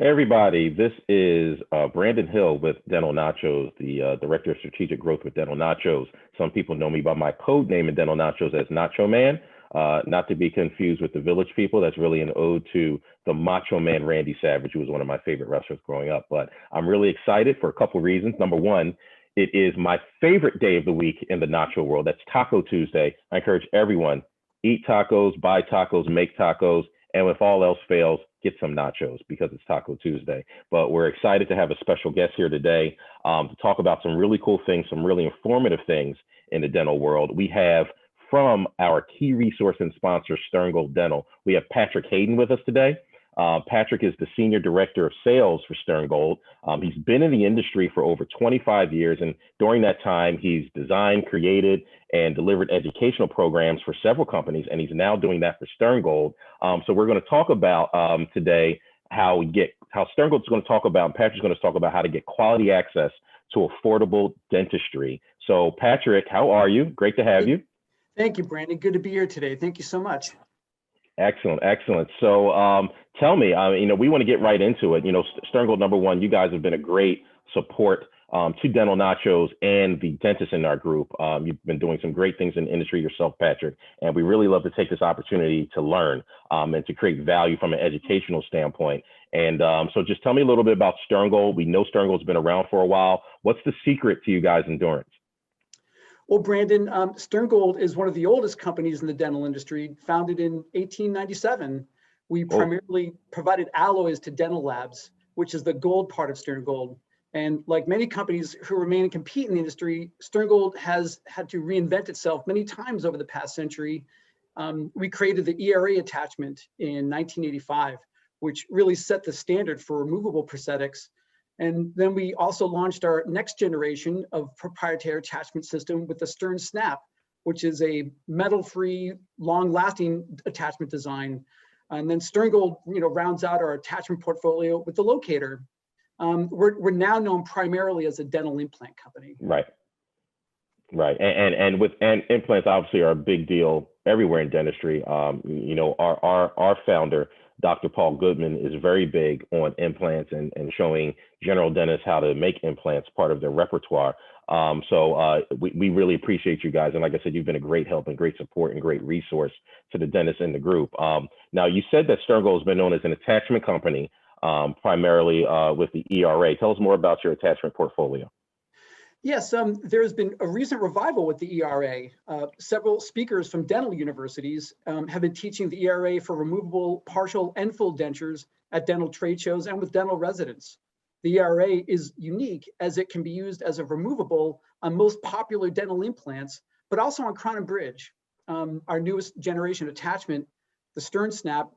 everybody, this is Branden Hill with Dental Nachos, the Director of Strategic Growth with Dental Nachos. Some people know me by my code name in Dental Nachos as Nacho Man, not to be confused with the Village People. That's really an ode to the Macho Man Randy Savage, who was one of my favorite wrestlers growing up. But I'm really excited for a couple reasons. Number one, it is my favorite day of the week in the nacho world. That's Taco Tuesday. I encourage everyone, eat tacos, buy tacos, make tacos, and if all else fails, get some nachos because it's Taco Tuesday. But we're excited to have a special guest here today to talk about some really cool things, some really informative things in the dental world. We have from our key resource and sponsor, Sterngold Dental, we have Patrick Hayden with us today. Patrick is the Senior Director of Sales for Sterngold. He's been in the industry for over 25 years, and during that time, he's designed, created, and delivered educational programs for several companies, and he's now doing that for Sterngold. So we're going to talk about today how Sterngold's going to talk about, and Patrick's going to talk about how to get quality access to affordable dentistry. So Patrick, how are you? Great to have you. Thank you, Brandon. Good to be here today. Thank you so much. Excellent, excellent. So tell me, we want to get right into it. Sterngold, number one, you guys have been a great support to Dental Nachos and the dentists in our group. You've been doing some great things in the industry yourself, Patrick, and we really love to take this opportunity to learn and to create value from an educational standpoint. And so just tell me a little bit about Sterngold. We know Sterngold's been around for a while. What's the secret to you guys' endurance? Well, Brandon, Sterngold is one of the oldest companies in the dental industry, founded in 1897. We primarily provided alloys to dental labs, which is the gold part of Sterngold. And like many companies who remain and compete in the industry, Sterngold has had to reinvent itself many times over the past century. We created the ERA attachment in 1985, which really set the standard for removable prosthetics. And then we also launched our next generation of proprietary attachment system with the Stern Snap, which is a metal-free, long-lasting attachment design. And then Sterngold, rounds out our attachment portfolio with the locator. We're now known primarily as a dental implant company. Right. And implants obviously are a big deal everywhere in dentistry. Our founder, Dr. Paul Goodman, is very big on implants and showing general dentists how to make implants part of their repertoire. So we really appreciate you guys. And like I said, you've been a great help and great support and great resource to the dentists in the group. Now, you said that Sterngold has been known as an attachment company, primarily with the ERA. Tell us more about your attachment portfolio. Yes, there's been a recent revival with the ERA. Several speakers from dental universities have been teaching the ERA for removable partial and full dentures at dental trade shows and with dental residents. The ERA is unique as it can be used as a removable on most popular dental implants, but also on crown and bridge. Our newest generation attachment, the Stern Snap,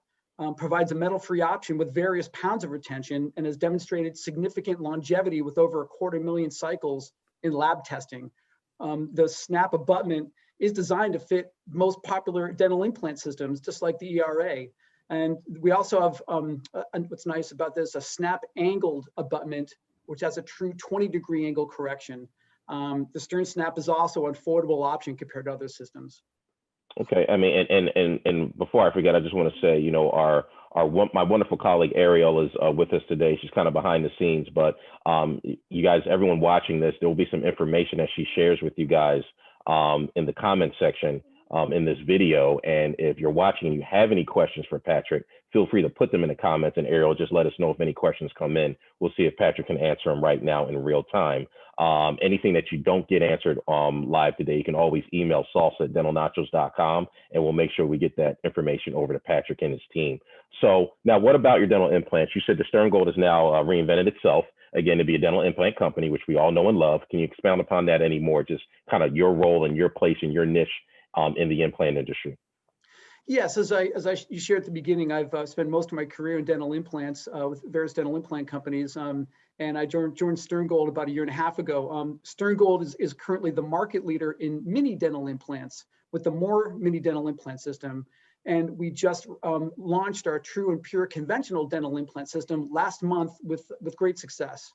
provides a metal-free option with various pounds of retention and has demonstrated significant longevity with over 250,000 cycles in lab testing. The Snap abutment is designed to fit most popular dental implant systems, just like the ERA. And we also have, what's nice about this, a Snap angled abutment, which has a true 20-degree angle correction. The Stern Snap is also an affordable option compared to other systems. Okay, I mean, and before I forget, I just want to say, my wonderful colleague Ariel is with us today. She's kind of behind the scenes, but you guys, everyone watching this, there will be some information that she shares with you guys in the comment section in this video. And if you're watching and you have any questions for Patrick, feel free to put them in the comments, and Ariel, just let us know if any questions come in. We'll see if Patrick can answer them right now in real time. Anything that you don't get answered live today, you can always email salsa@dentalnachos.com, and we'll make sure we get that information over to Patrick and his team. So now, what about your dental implants? You said the Sterngold has now reinvented itself, again, to be a dental implant company, which we all know and love. Can you expound upon that anymore? Just kind of your role and your place and your niche in the implant industry. Yes, you shared at the beginning, I've spent most of my career in dental implants with various dental implant companies, and I joined Sterngold about 1.5 years ago. Sterngold is currently the market leader in mini dental implants with the More mini dental implant system, and we just launched our true and pure conventional dental implant system last month with great success.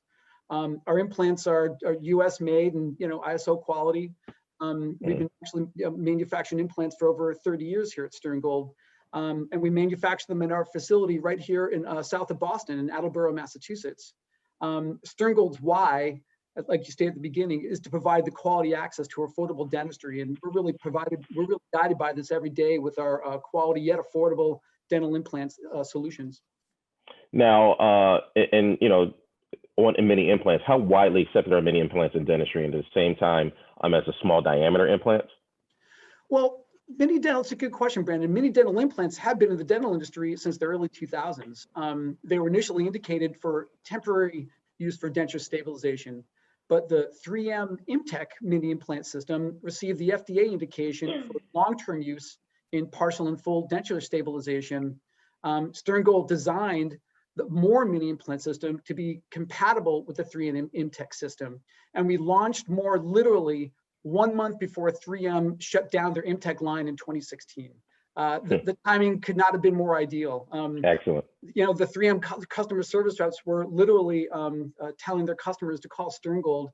Our implants are U.S. made and ISO quality. We've been actually manufacturing implants for over 30 years here at Sterngold. And we manufacture them in our facility right here in south of Boston in Attleboro, Massachusetts. Sterngold's why, like you stated at the beginning, is to provide the quality access to affordable dentistry. And we're really guided by this every day with our quality yet affordable dental implants solutions. Now, on mini implants, how widely accepted are mini implants in dentistry, and at the same time as the small diameter implants? Well, mini dental, it's a good question, Brandon. Mini dental implants have been in the dental industry since the early 2000s. They were initially indicated for temporary use for denture stabilization, but the 3M Imtech mini implant system received the FDA indication for long-term use in partial and full denture stabilization. Sterngold designed the more mini implant system to be compatible with the 3M Imtech system. And we launched more literally 1 month before 3M shut down their Imtech line in 2016. The timing could not have been more ideal. Excellent. The 3M customer service reps were literally telling their customers to call Sterngold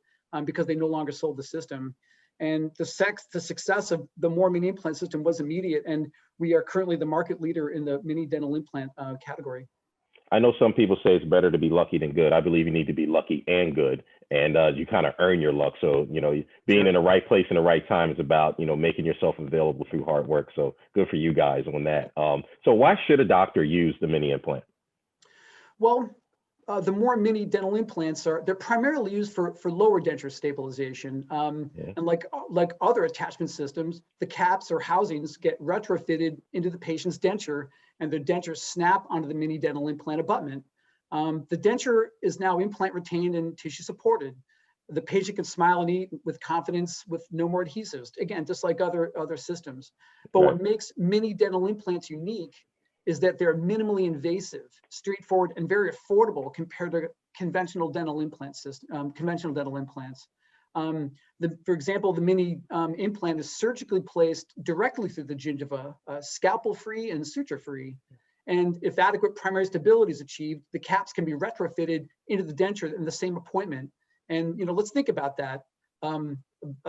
because they no longer sold the system. And the success of the more mini implant system was immediate, and we are currently the market leader in the mini dental implant category. I know some people say it's better to be lucky than good. I believe you need to be lucky and good, and you kind of earn your luck. So, being in the right place in the right time is about, making yourself available through hard work. So good for you guys on that. So why should a doctor use the mini implant? Well, the more mini dental implants they're primarily used for lower denture stabilization. And like other attachment systems, the caps or housings get retrofitted into the patient's denture, and their dentures snap onto the mini dental implant abutment. The denture is now implant retained and tissue supported. The patient can smile and eat with confidence with no more adhesives. Again, just like other systems. But Right. What makes mini dental implants unique is that they're minimally invasive, straightforward, and very affordable compared to conventional dental implants. For example, the mini implant is surgically placed directly through the gingiva, scalpel-free and suture-free. And if adequate primary stability is achieved, the caps can be retrofitted into the denture in the same appointment. And let's think about that. A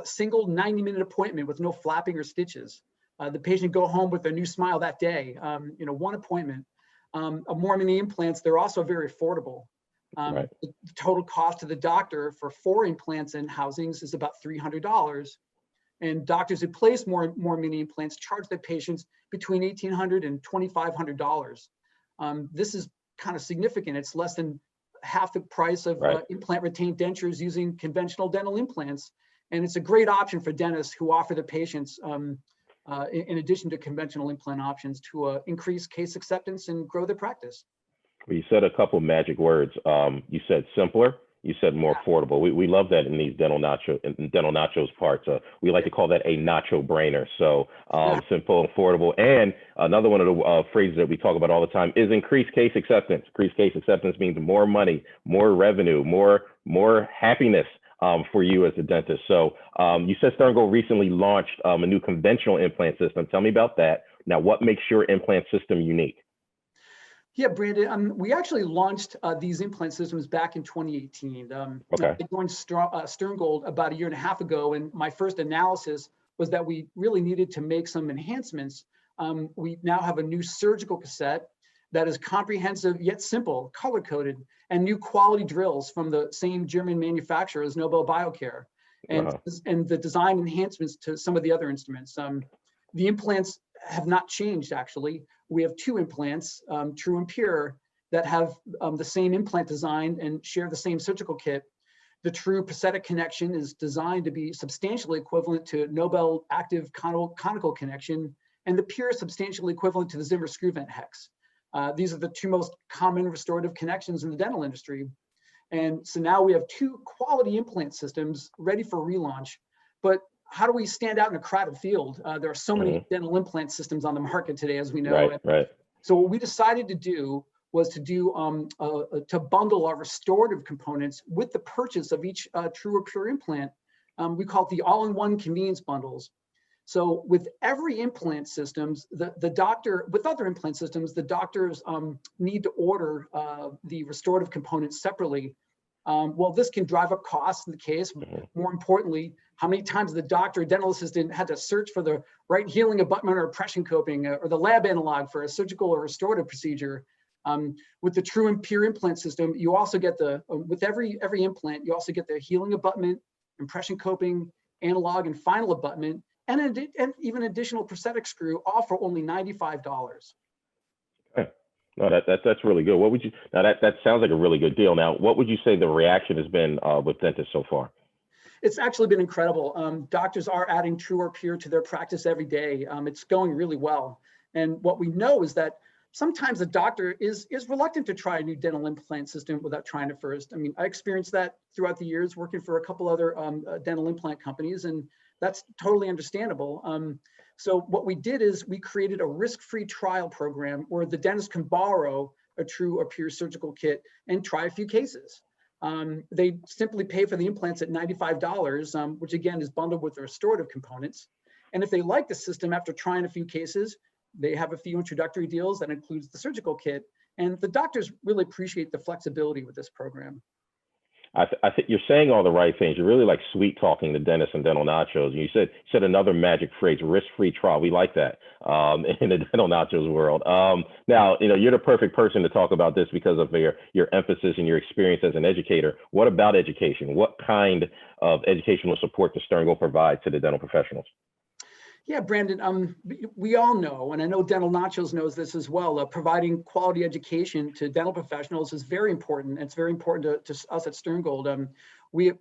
single 90-minute appointment with no flapping or stitches. The patient go home with their new smile that day. One appointment. More mini implants, they're also very affordable. Right. The total cost to the doctor for 4 implants and housings is about $300. And doctors who place more mini implants charge their patients between $1,800 and $2,500. This is kind of significant. It's less than half the price of Right. implant retained dentures using conventional dental implants. And it's a great option for dentists who offer their patients, in addition to conventional implant options, to increase case acceptance and grow their practice. Well, you said a couple magic words. You said simpler. You said more affordable. We love that in these dental nachos parts. We like to call that a nacho brainer. So simple, affordable, and another one of the phrases that we talk about all the time is increased case acceptance. Increased case acceptance means more money, more revenue, more happiness for you as a dentist. So you said Sterngold recently launched a new conventional implant system. Tell me about that. Now, what makes your implant system unique? Yeah, Brandon, we actually launched these implant systems back in 2018. Okay. I joined Sterngold about 1.5 years ago, and my first analysis was that we really needed to make some enhancements. We now have a new surgical cassette that is comprehensive yet simple, color-coded, and new quality drills from the same German manufacturer as Nobel Biocare, and the design enhancements to some of the other instruments. The implants have not changed, actually. We have 2 implants, True and Pure, that have the same implant design and share the same surgical kit. The True prosthetic connection is designed to be substantially equivalent to Nobel active conical connection, and the Pure is substantially equivalent to the Zimmer screw vent hex. These are the 2 most common restorative connections in the dental industry. And so now we have 2 quality implant systems ready for relaunch. But how do we stand out in a crowded field? There are so many dental implant systems on the market today, as we know. Right. So what we decided to do was to bundle our restorative components with the purchase of each True or Pure implant. We call it the all-in-one convenience bundles. So with every implant systems, with other implant systems, the doctors need to order the restorative components separately. Well, this can drive up costs in the case. More importantly, how many times the doctor or dental assistant had to search for the right healing abutment or pressure coping or the lab analog for a surgical or restorative procedure. With the true and pure implant system, you also get with every implant, you also get the healing abutment, impression coping, analog and final abutment, and even additional prosthetic screw, all for only $95. Okay. No, that's really good. What would you, now that sounds like a really good deal. Now, what would you say the reaction has been with dentists so far? It's actually been incredible. Doctors are adding true or pure to their practice every day. It's going really well. And what we know is that sometimes a doctor is reluctant to try a new dental implant system without trying it first. I mean, I experienced that throughout the years working for a couple other dental implant companies, and that's totally understandable. So what we did is we created a risk-free trial program where the dentist can borrow a true or pure surgical kit and try a few cases. They simply pay for the implants at $95, which again is bundled with the restorative components. And if they like the system after trying a few cases, they have a few introductory deals that includes the surgical kit. And the doctors really appreciate the flexibility with this program. I think you're saying all the right things. You're really like sweet talking the dentists and dental nachos. And you said another magic phrase, risk-free trial. We like that in the dental nachos world. Now, you're the perfect person to talk about this because of your emphasis and your experience as an educator. What about education? What kind of educational support does Sterngold provide to the dental professionals? Yeah, Branden, we all know, and I know Dental Nachos knows this as well, providing quality education to dental professionals is very important. It's very important to us at Sterngold. We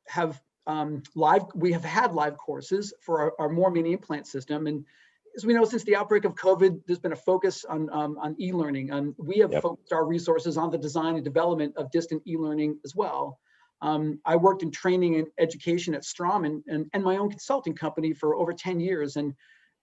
have had live courses for our more mini implant system. And as we know, since the outbreak of COVID, there's been a focus on e-learning. We have focused our resources on the design and development of distant e-learning as well. I worked in training and education at Strom and my own consulting company for over 10 years and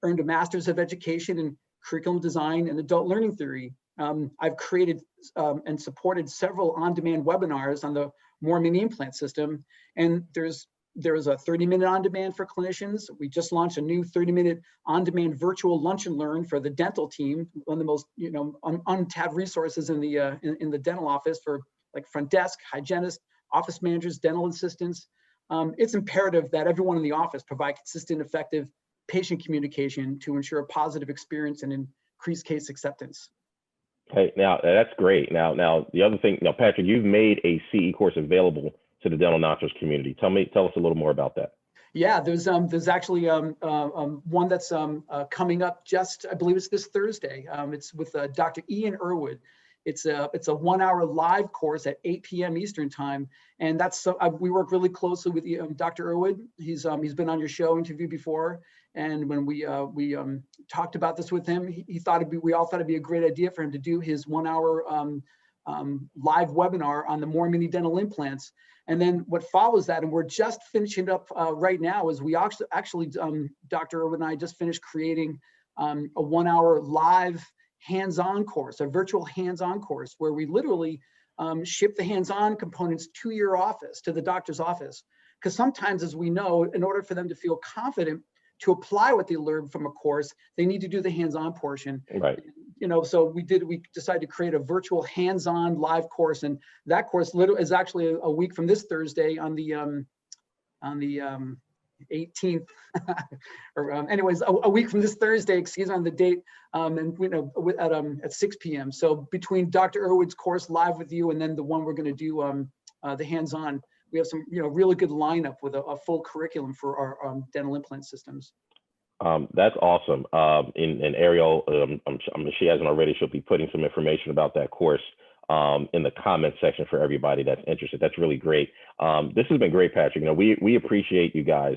earned a master's of education in curriculum design and adult learning theory. I've created and supported several on-demand webinars on the more mini implant system. And there's a 30-minute on-demand for clinicians. We just launched a new 30-minute on-demand virtual lunch and learn for the dental team, one of the most untapped resources in the dental office for like front desk, hygienists, office managers, dental assistants. It's imperative that everyone in the office provide consistent, effective patient communication to ensure a positive experience and increase case acceptance. Hey, now that's great. Now the other thing, Patrick, you've made a CE course available to the dental nachos community. Tell us a little more about that. Yeah, there's actually one that's coming up I believe it's this Thursday. It's with Dr. Ian Irwood. It's a 1 hour live course at 8 p.m. Eastern time, and we work really closely with Dr. Irwood. He's been on your show interview before, and when we talked about this with him, we all thought it'd be a great idea for him to do his 1 hour live webinar on the more mini dental implants. And then what follows that, and we're just finishing up right now, is we actually Dr. Irwood and I just finished creating a 1 hour live hands-on course, a virtual hands-on course where we literally ship the hands-on components to your office, to the doctor's office. Because sometimes, as we know, in order for them to feel confident to apply what they learned from a course, they need to do the hands-on portion. Right. So we decided to create a virtual hands-on live course, and that course is actually a week from this Thursday on the 18th, or anyways, a week from this Thursday, on the date, and at 6 p.m. So between Dr. Irwood's course live with you and then the one we're going to do the hands-on, we have some really good lineup with a full curriculum for our dental implant systems. That's awesome. And Ariel, she hasn't already. She'll be putting some information about that course in the comment section for everybody that's interested. That's really great. This has been great, Patrick. We appreciate you guys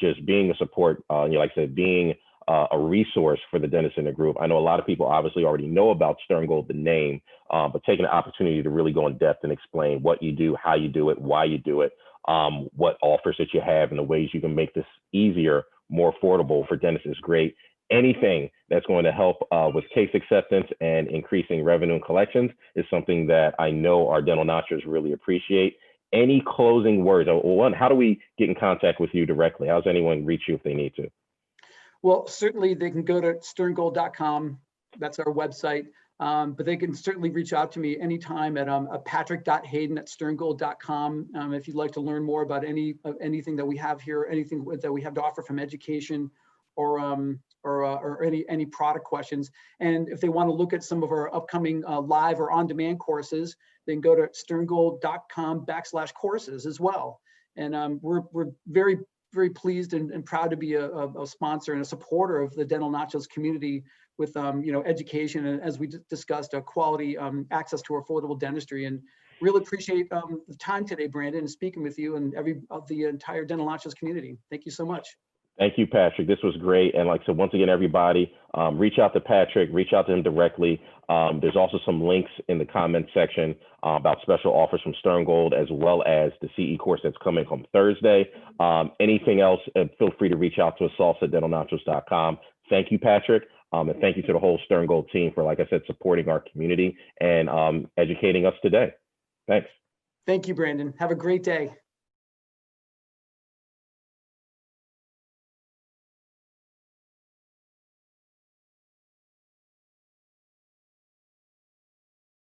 just being a support, like I said, being a resource for the dentists in the group. I know a lot of people obviously already know about Sterngold, the name, but taking the opportunity to really go in depth and explain what you do, how you do it, why you do it, what offers that you have, and the ways you can make this easier, more affordable for dentists is great. Anything that's going to help with case acceptance and increasing revenue and collections is something that I know our dental nachos really appreciate. Any closing words? One, how do we get in contact with you directly? How does anyone reach you if they need to? Well, certainly they can go to sterngold.com. That's our website. But they can certainly reach out to me anytime at patrick.hayden@sterngold.com if you'd like to learn more about anything that we have here, anything that we have to offer from education or any product questions. And if they want to look at some of our upcoming live or on-demand courses, they can go to sterngold.com/courses as well. And we're very, very pleased and proud to be a sponsor and a supporter of the Dental Nachos community with education, and as we discussed, quality access to affordable dentistry. And really appreciate the time today, Branden, and speaking with you and the entire Dental Nachos community. Thank you so much. Thank you, Patrick. This was great. And like I said, once again, everybody, reach out to Patrick, reach out to him directly. There's also some links in the comment section about special offers from Sterngold, as well as the CE course that's coming on Thursday. Anything else, feel free to reach out to us, salsa@dentalnachos.com. Thank you, Patrick. And thank you to the whole Sterngold team for, like I said, supporting our community and educating us today. Thanks. Thank you, Branden. Have a great day.